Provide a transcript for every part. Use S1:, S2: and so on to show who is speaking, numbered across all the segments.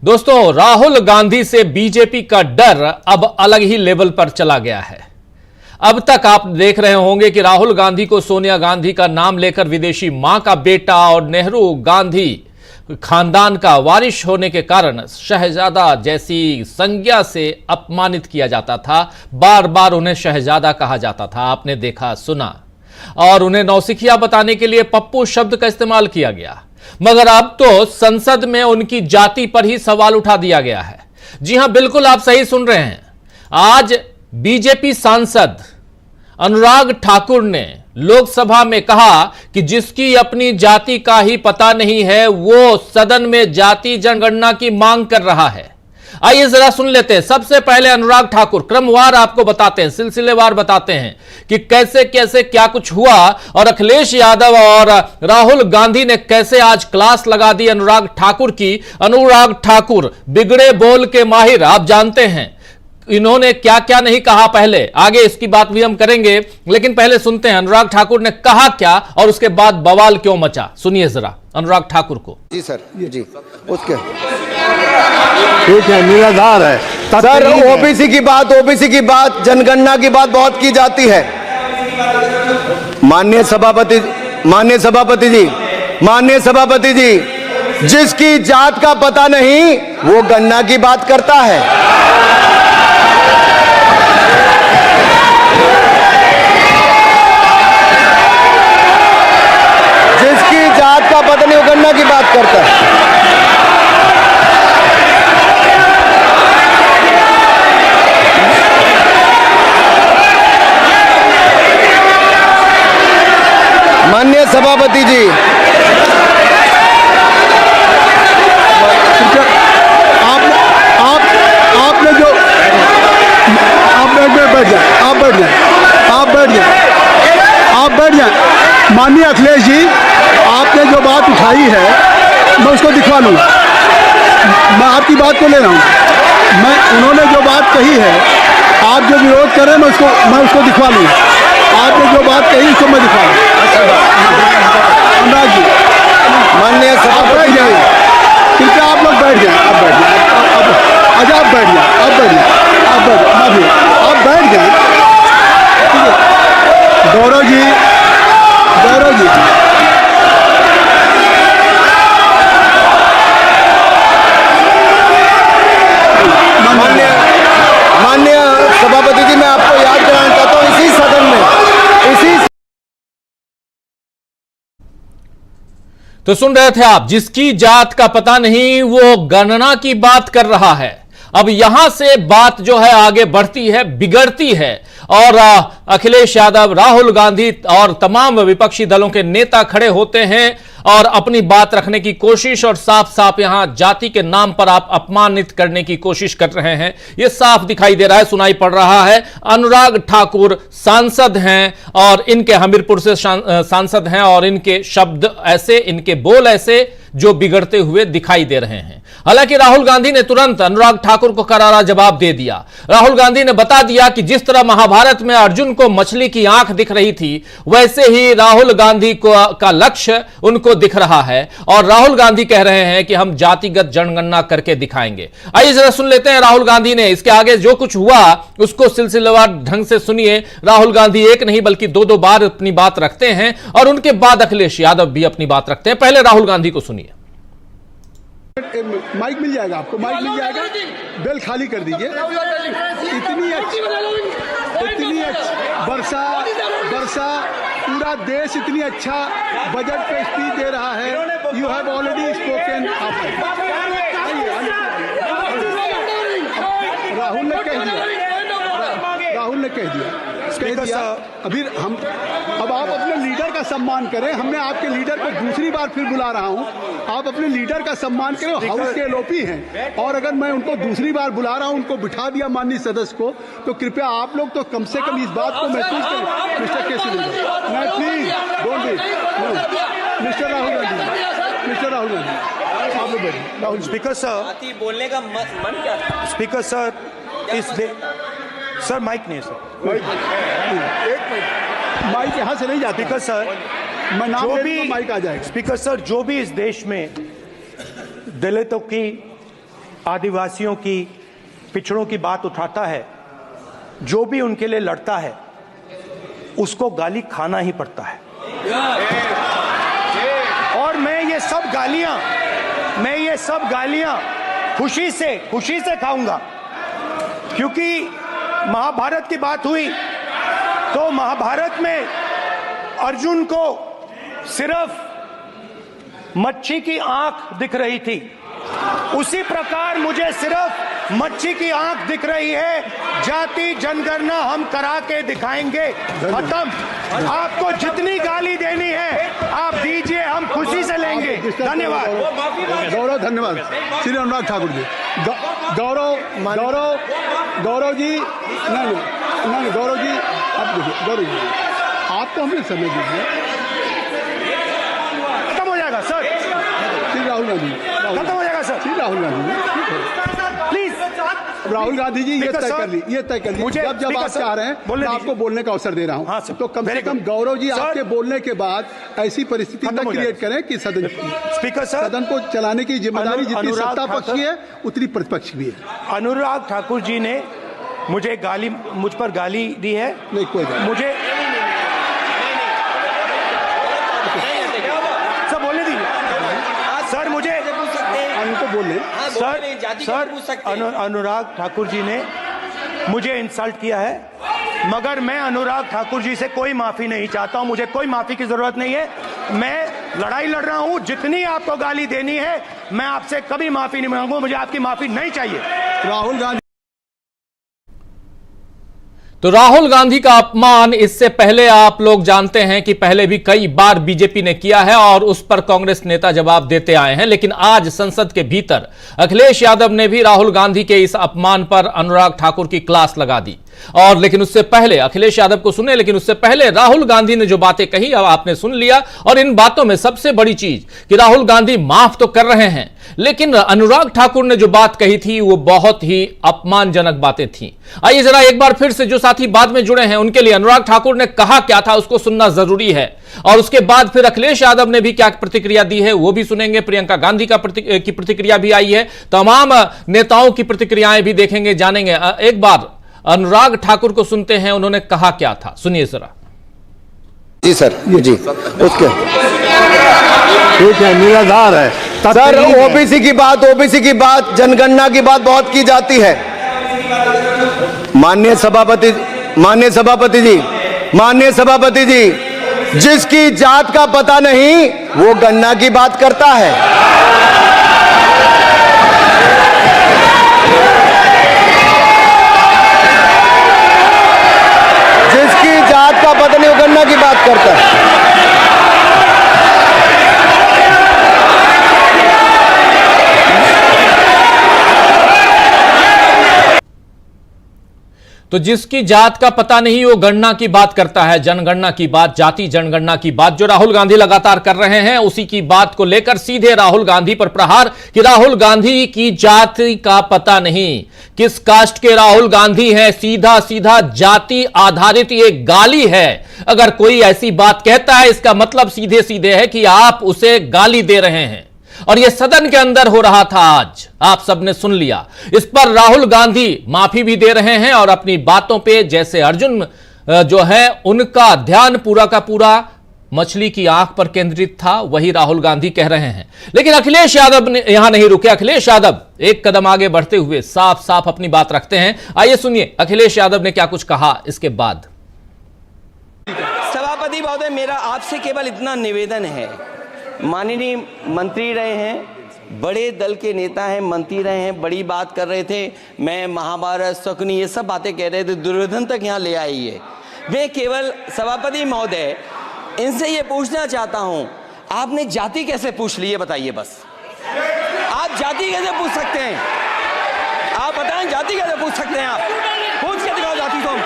S1: दोस्तों, राहुल गांधी से बीजेपी का डर अब अलग ही लेवल पर चला गया है। अब तक आप देख रहे होंगे कि राहुल गांधी को सोनिया गांधी का नाम लेकर विदेशी मां का बेटा और नेहरू गांधी खानदान का वारिस होने के कारण शहजादा जैसी संज्ञा से अपमानित किया जाता था। बार बार उन्हें शहजादा कहा जाता था, आपने देखा सुना, और उन्हें नौसिखिया बताने के लिए पप्पू शब्द का इस्तेमाल किया गया। मगर अब तो संसद में उनकी जाति पर ही सवाल उठा दिया गया है। जी हां, बिल्कुल आप सही सुन रहे हैं। आज बीजेपी सांसद अनुराग ठाकुर ने लोकसभा में कहा कि जिसकी अपनी जाति का ही पता नहीं है वो सदन में जाति जनगणना की मांग कर रहा है। आइए जरा सुन लेते हैं। सबसे पहले अनुराग ठाकुर क्रमवार आपको बताते हैं, सिलसिलेवार बताते हैं कि कैसे कैसे क्या कुछ हुआ और अखिलेश यादव और राहुल गांधी ने कैसे आज क्लास लगा दी अनुराग ठाकुर की। अनुराग ठाकुर बिगड़े बोल के माहिर, आप जानते हैं इन्होंने क्या क्या नहीं कहा पहले, आगे इसकी बात भी हम करेंगे, लेकिन पहले सुनते हैं अनुराग ठाकुर ने कहा क्या और उसके बाद बवाल क्यों मचा। सुनिए जरा अनुराग ठाकुर को।
S2: जी सर, जी उसके
S3: ठीक है, निराधार है
S2: सर। ओबीसी की बात जनगणना की बात बहुत की जाती है। माननीय सभापति जी, जिसकी जात का पता नहीं वो गणना की बात करता है। जिसकी जात का पता नहीं वो गणना की बात करता है। माननीय सभापति जी,
S3: आपने जो आप बैठ जाए। माननीय अखिलेश जी, आपने जो बात उठाई है मैं उसको दिखवा लूँगा। मैं आपकी बात को ले रहा हूँ। उन्होंने जो बात कही है, आप जो विरोध कर रहे हैं मैं उसको दिखवा लूँगा। आपने जो बात कही उसको मैं दिखवा लूँगा। अनुराग जी,
S2: माननीय सभापति जी,
S3: कृपया आप लोग बैठ जाएं। आप बैठ जाएं। अच्छा, आप बैठ जाएं। आप बैठ जाएं। ठीक है। गौरव जी,
S2: माननीय सभापति जी, मैं आपको याद कराना चाहता हूँ, इसी सदन में
S1: तो सुन रहे थे आप, जिसकी जात का पता नहीं वो गणना की बात कर रहा है। अब यहां से बात जो है आगे बढ़ती है, बिगड़ती है, और अखिलेश यादव, राहुल गांधी और तमाम विपक्षी दलों के नेता खड़े होते हैं और अपनी बात रखने की कोशिश, और साफ साफ यहां जाति के नाम पर आप अपमानित करने की कोशिश कर रहे हैं। यह साफ दिखाई दे रहा है, सुनाई पड़ रहा है। अनुराग ठाकुर सांसद हैं और इनके हमीरपुर से सांसद हैं, और इनके शब्द ऐसे, इनके बोल ऐसे जो बिगड़ते हुए दिखाई दे रहे हैं। हालांकि राहुल गांधी ने तुरंत अनुराग ठाकुर को करारा जवाब दे दिया। राहुल गांधी ने बता दिया कि जिस तरह महाभारत में अर्जुन को मछली की आंख दिख रही थी, वैसे ही राहुल गांधी का लक्ष्य उनको दिख रहा है, और राहुल गांधी कह रहे हैं कि हम जातिगत जनगणना करके दिखाएंगे। आइए जरा सुन लेते हैं राहुल गांधी ने इसके आगे जो कुछ हुआ उसको सिलसिलेवार ढंग से सुनिए। राहुल गांधी एक नहीं बल्कि दो बार अपनी बात रखते हैं, और उनके बाद अखिलेश यादव भी अपनी बात रखते हैं। पहले राहुल गांधी को सुनिए।
S3: माइक मिल जाएगा आपको, माइक मिल जाएगा। बेल खाली कर दीजिए। इतनी अच्छी वर्षा पूरा देश इतनी अच्छा बजट पे स्पीच दे रहा है। You have already spoken. Rahul ने कह दिया। अब आप अपने लीडर का सम्मान करें। हमने आपके लीडर को दूसरी बार फिर बुला रहा हूं, आप अपने लीडर का सम्मान करें। हाउस के एलओपी हैं, और अगर मैं उनको दूसरी बार बुला रहा हूं, उनको बिठा दिया माननीय सदस्य को, तो कृपया आप लोग तो कम से कम इस बात को महसूस करें। Mister KC, please don't be mister Rahul Gandhi, आप लोग बैठिए।
S4: स्पीकर सर,
S5: बोलने का मन क्या था?
S4: स्पीकर सर, सर माइक नहीं सर,
S3: एक मिनट, माइक यहाँ से नहीं जाता।
S4: स्पीकर सर,
S3: मैं नाम ले लूंगा, माइक आ जाएगा।
S4: स्पीकर सर, जो भी इस देश में दलितों की आदिवासियों की, पिछड़ों की बात उठाता है, जो भी उनके लिए लड़ता है उसको गाली खाना ही पड़ता है। और मैं ये सब गालियां खुशी से खाऊंगा, क्योंकि महाभारत की बात हुई तो महाभारत में अर्जुन को सिर्फ मच्छी की आंख दिख रही थी, उसी प्रकार मुझे सिर्फ मच्छी की आंख दिख रही है। जाति जनगणना हम करा के दिखाएंगे, खत्म। आपको जितनी गाली देनी है आप दीजिए, हम खुशी से लेंगे। धन्यवाद।
S3: गौरव, धन्यवाद। श्री अनुराग ठाकुर जी, गौरव जी, नहीं गौरव जी, आप देखिए, गौरव जी आपको हमें समय दीजिए।
S4: खत्म हो जाएगा सर।
S3: श्री राहुल गांधी,
S4: खत्म हो जाएगा सर।
S3: श्री राहुल गांधी
S4: प्लीज।
S3: राहुल गांधी जी, ये तय कर ली। जब आप चाह रहे हैं मैं आपको बोलने का अवसर दे रहा हूं।
S4: हाँ सर,
S3: तो कम से कम गौरव जी आपके बोलने के बाद ऐसी परिस्थिति न क्रिएट करें कि सदन को चलाने की जिम्मेदारी जितनी सत्ता पक्ष की है उतनी प्रतिपक्ष भी है।
S4: अनुराग ठाकुर जी ने मुझ पर गाली दी है।
S3: नहीं, कोई गाली
S4: मुझे सर बोलने दीजिए सर। मुझे
S3: उनको बोले
S4: सर अनुराग ठाकुर जी ने मुझे इंसल्ट किया है, मगर मैं अनुराग ठाकुर जी से कोई माफी नहीं चाहता हूं। मुझे कोई माफी की जरूरत नहीं है। मैं लड़ाई लड़ रहा हूं, जितनी आपको गाली देनी है मैं आपसे कभी माफी नहीं मांगूंगा। मुझे आपकी माफी नहीं चाहिए।
S3: राहुल गांधी,
S1: तो राहुल गांधी का अपमान इससे पहले आप लोग जानते हैं कि पहले भी कई बार बीजेपी ने किया है और उस पर कांग्रेस नेता जवाब देते आए हैं। लेकिन आज संसद के भीतर अखिलेश यादव ने भी राहुल गांधी के इस अपमान पर अनुराग ठाकुर की क्लास लगा दी। और लेकिन उससे पहले अखिलेश यादव को सुने, लेकिन उससे पहले राहुल गांधी ने जो बातें कही अब आपने सुन लिया। और इन बातों में सबसे बड़ी चीज कि राहुल गांधी माफ तो कर रहे हैं, लेकिन अनुराग ठाकुर ने जो बात कही थी वो बहुत ही अपमानजनक बातें थी। आइए जरा एक बार फिर से जो साथी बाद में जुड़े हैं उनके लिए अनुराग ठाकुर ने कहा क्या था उसको सुनना जरूरी है, और उसके बाद फिर अखिलेश यादव ने भी क्या प्रतिक्रिया दी है वो भी सुनेंगे। प्रियंका गांधी की प्रतिक्रिया भी आई है। तमाम नेताओं की प्रतिक्रियाएं भी देखेंगे, जानेंगे। एक बार अनुराग ठाकुर को सुनते हैं, उन्होंने कहा क्या था, सुनिए जरा।
S2: जी सर, जी उसके
S3: ठीक है, निराधार है
S2: सर। ओबीसी की बात, जनगणना की बात बहुत की जाती है। माननीय सभापति जी, जिसकी जात का पता नहीं वो गन्ना की बात करता है। जिसकी जात का पता नहीं वो गन्ना की बात करता है।
S1: तो जिसकी जात का पता नहीं वो गणना की बात करता है, जनगणना की बात, जाति जनगणना की बात जो राहुल गांधी लगातार कर रहे हैं, उसी की बात को लेकर सीधे राहुल गांधी पर प्रहार कि राहुल गांधी की जाति का पता नहीं, किस कास्ट के राहुल गांधी हैं, सीधा सीधा जाति आधारित ये गाली है। अगर कोई ऐसी बात कहता है इसका मतलब सीधे सीधे है कि आप उसे गाली दे रहे हैं। और यह सदन के अंदर हो रहा था, आज आप सबने सुन लिया। इस पर राहुल गांधी माफी भी दे रहे हैं और अपनी बातों पे, जैसे अर्जुन जो है उनका ध्यान पूरा का पूरा मछली की आंख पर केंद्रित था, वही राहुल गांधी कह रहे हैं। लेकिन अखिलेश यादव ने यहां नहीं रुके। अखिलेश यादव एक कदम आगे बढ़ते हुए साफ साफ अपनी बात रखते हैं। आइए सुनिए अखिलेश यादव ने क्या कुछ कहा इसके बाद।
S5: सभापति महोदय, मेरा आपसे केवल इतना निवेदन है, माननीय मंत्री रहे हैं, बड़े दल के नेता हैं, मंत्री रहे हैं, बड़ी बात कर रहे थे, मैं महाभारत शकुनी ये सब बातें कह रहे थे, दुर्योधन तक यहाँ ले आई है। मैं केवल सभापति महोदय इनसे ये पूछना चाहता हूँ, आपने जाति कैसे पूछ ली है बताइए बस। आप जाति कैसे पूछ सकते हैं? आप बताएं जाति कैसे पूछ सकते हैं? आप पूछ के दिखाओ जाति तुम।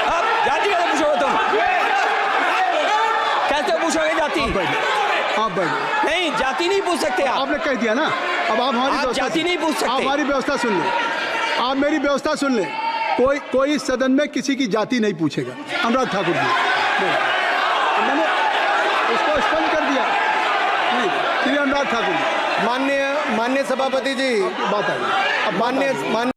S5: आप जाति कैसे पूछोगे तुम? कैसे पूछोगे जाति?
S3: आप बैठ,
S5: नहीं जाति नहीं पूछ सकते आप।
S3: आपने कह दिया ना, अब आप हमारी
S5: जाति नहीं पूछ सकते।
S3: आप हमारी व्यवस्था सुन लें, आप मेरी व्यवस्था सुन लें। कोई सदन में किसी की जाति नहीं पूछेगा। अनुराग ठाकुर जी, मैंने उसको स्पष्ट कर दिया। नहीं, श्री अनुराग ठाकुर जी।
S2: माननीय माननीय सभापति जी,
S3: बात आई। अब
S2: माननीय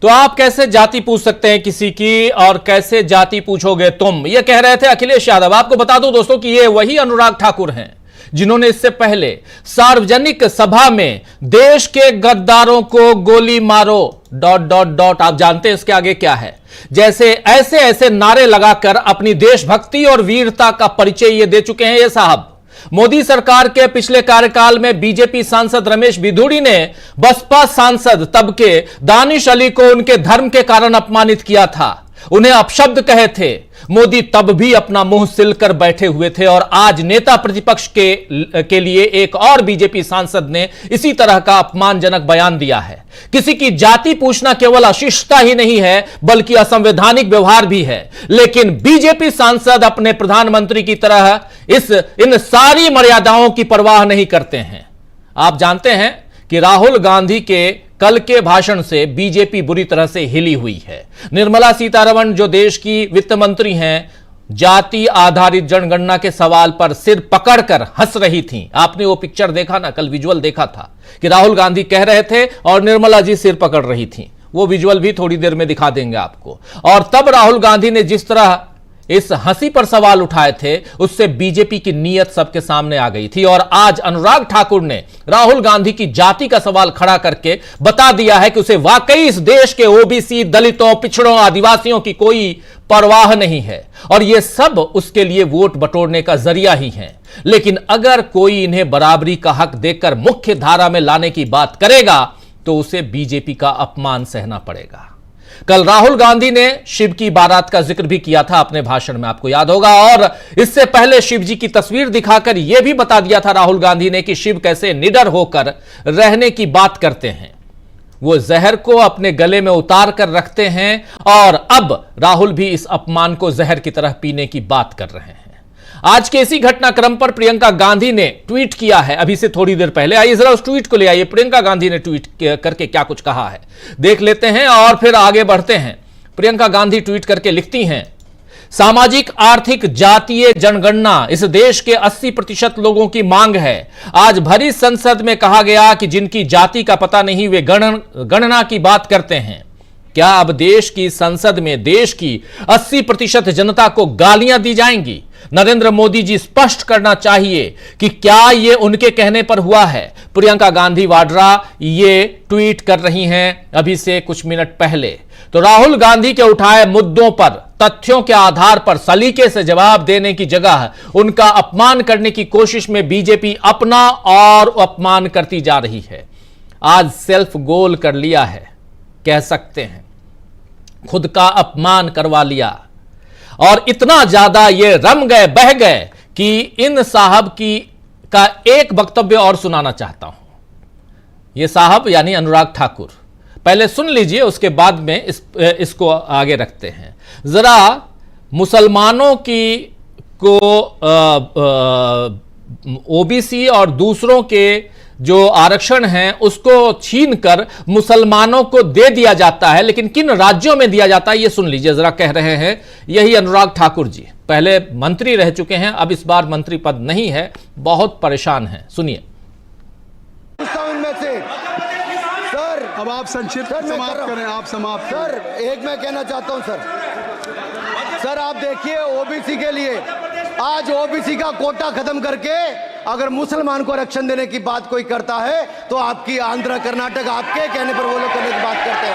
S1: तो आप कैसे जाति पूछ सकते हैं किसी की, और कैसे जाति पूछोगे तुम, ये कह रहे थे अखिलेश यादव। आपको बता दूं दोस्तों कि ये वही अनुराग ठाकुर हैं जिन्होंने इससे पहले सार्वजनिक सभा में देश के गद्दारों को गोली मारो ... आप जानते हैं इसके आगे क्या है, जैसे ऐसे नारे लगाकर अपनी देशभक्ति और वीरता का परिचय ये दे चुके हैं ये साहब। मोदी सरकार के पिछले कार्यकाल में बीजेपी सांसद रमेश बिधूड़ी ने बसपा सांसद तब के दानिश अली को उनके धर्म के कारण अपमानित किया था, उन्हें अपशब्द कहे थे। मोदी तब भी अपना मुंह सिलकर बैठे हुए थे, और आज नेता प्रतिपक्ष के लिए एक और बीजेपी सांसद ने इसी तरह का अपमानजनक बयान दिया है। किसी की जाति पूछना केवल अशिष्टता ही नहीं है बल्कि असंवैधानिक व्यवहार भी है, लेकिन बीजेपी सांसद अपने प्रधानमंत्री की तरह इन सारी मर्यादाओं की परवाह नहीं करते हैं। आप जानते हैं कि राहुल गांधी के कल के भाषण से बीजेपी बुरी तरह से हिली हुई है। निर्मला सीतारमण जो देश की वित्त मंत्री हैं, जाति आधारित जनगणना के सवाल पर सिर पकड़कर हंस रही थीं। आपने वो पिक्चर देखा ना, कल विजुअल देखा था कि राहुल गांधी कह रहे थे और निर्मला जी सिर पकड़ रही थीं। वो विजुअल भी थोड़ी देर में दिखा देंगे आपको। और तब राहुल गांधी ने जिस तरह इस हंसी पर सवाल उठाए थे, उससे बीजेपी की नीयत सबके सामने आ गई थी। और आज अनुराग ठाकुर ने राहुल गांधी की जाति का सवाल खड़ा करके बता दिया है कि उसे वाकई इस देश के ओबीसी, दलितों, पिछड़ों, आदिवासियों की कोई परवाह नहीं है, और ये सब उसके लिए वोट बटोरने का जरिया ही है। लेकिन अगर कोई इन्हें बराबरी का हक देकर मुख्य धारा में लाने की बात करेगा तो उसे बीजेपी का अपमान सहना पड़ेगा। कल राहुल गांधी ने शिव की बारात का जिक्र भी किया था अपने भाषण में, आपको याद होगा। और इससे पहले शिव जी की तस्वीर दिखाकर यह भी बता दिया था राहुल गांधी ने कि शिव कैसे निडर होकर रहने की बात करते हैं। वो जहर को अपने गले में उतार कर रखते हैं, और अब राहुल भी इस अपमान को जहर की तरह पीने की बात कर रहे हैं। आज के इसी घटनाक्रम पर प्रियंका गांधी ने ट्वीट किया है अभी से थोड़ी देर पहले। आइए जरा उस ट्वीट को ले आइए, प्रियंका गांधी ने ट्वीट करके क्या कुछ कहा है देख लेते हैं और फिर आगे बढ़ते हैं। प्रियंका गांधी ट्वीट करके लिखती हैं, सामाजिक आर्थिक जातीय जनगणना इस देश के 80% लोगों की मांग है। आज भरी संसद में कहा गया कि जिनकी जाति का पता नहीं वे गणना की बात करते हैं। क्या अब देश की संसद में देश की 80% जनता को गालियां दी जाएंगी? नरेंद्र मोदी जी स्पष्ट करना चाहिए कि क्या यह उनके कहने पर हुआ है। प्रियंका गांधी वाड्रा ये ट्वीट कर रही हैं अभी से कुछ मिनट पहले। तो राहुल गांधी के उठाए मुद्दों पर तथ्यों के आधार पर सलीके से जवाब देने की जगह उनका अपमान करने की कोशिश में बीजेपी अपना और अपमान करती जा रही है। आज सेल्फ गोल कर लिया है, कह सकते हैं खुद का अपमान करवा लिया, और इतना ज्यादा ये रम गए, बह गए कि इन साहब का एक वक्तव्य और सुनाना चाहता हूं। ये साहब यानी अनुराग ठाकुर, पहले सुन लीजिए, उसके बाद में इसको आगे रखते हैं। जरा मुसलमानों को ओबीसी और दूसरों के जो आरक्षण है उसको छीनकर मुसलमानों को दे दिया जाता है, लेकिन किन राज्यों में दिया जाता है ये सुन लीजिए जरा। कह रहे हैं यही अनुराग ठाकुर जी, पहले मंत्री रह चुके हैं, अब इस बार मंत्री पद नहीं है, बहुत परेशान हैं, सुनिए।
S2: उनमें से सर,
S3: अब आप संक्षिप्त समाप्त करें, आप समाप्त।
S2: सर एक मैं कहना चाहता हूं सर, आप देखिए ओबीसी के लिए आज ओबीसी का कोटा खत्म करके अगर मुसलमान को आरक्षण देने की बात कोई करता है तो आपकी आंध्र कर्नाटक आपके कहने पर वो लोग करने की बात करते हैं।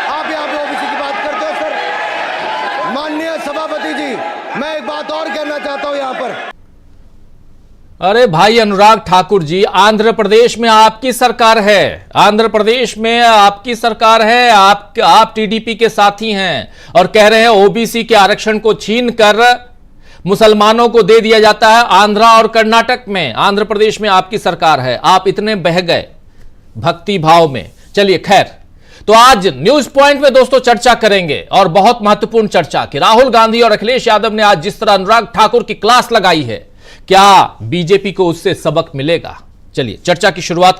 S2: आप यहाँ पे ओबीसी की बात करते हो सर। माननीय सभापति जी, मैं एक बात और कहना चाहता हूँ यहाँ पर।
S1: अरे भाई अनुराग ठाकुर जी, आंध्र प्रदेश में आपकी सरकार है, आंध्र प्रदेश में आपकी सरकार है, आप टीडीपी के साथी हैं और कह रहे हैं ओबीसी के आरक्षण को छीन कर मुसलमानों को दे दिया जाता है आंध्र और कर्नाटक में। आंध्र प्रदेश में आपकी सरकार है, आप इतने बह गए भक्ति भाव में। चलिए खैर, तो आज न्यूज पॉइंट में दोस्तों चर्चा करेंगे, और बहुत महत्वपूर्ण चर्चा कि राहुल गांधी और अखिलेश यादव ने आज जिस तरह अनुराग ठाकुर की क्लास लगाई है, क्या बीजेपी को उससे सबक मिलेगा? चलिए चर्चा की शुरुआत कर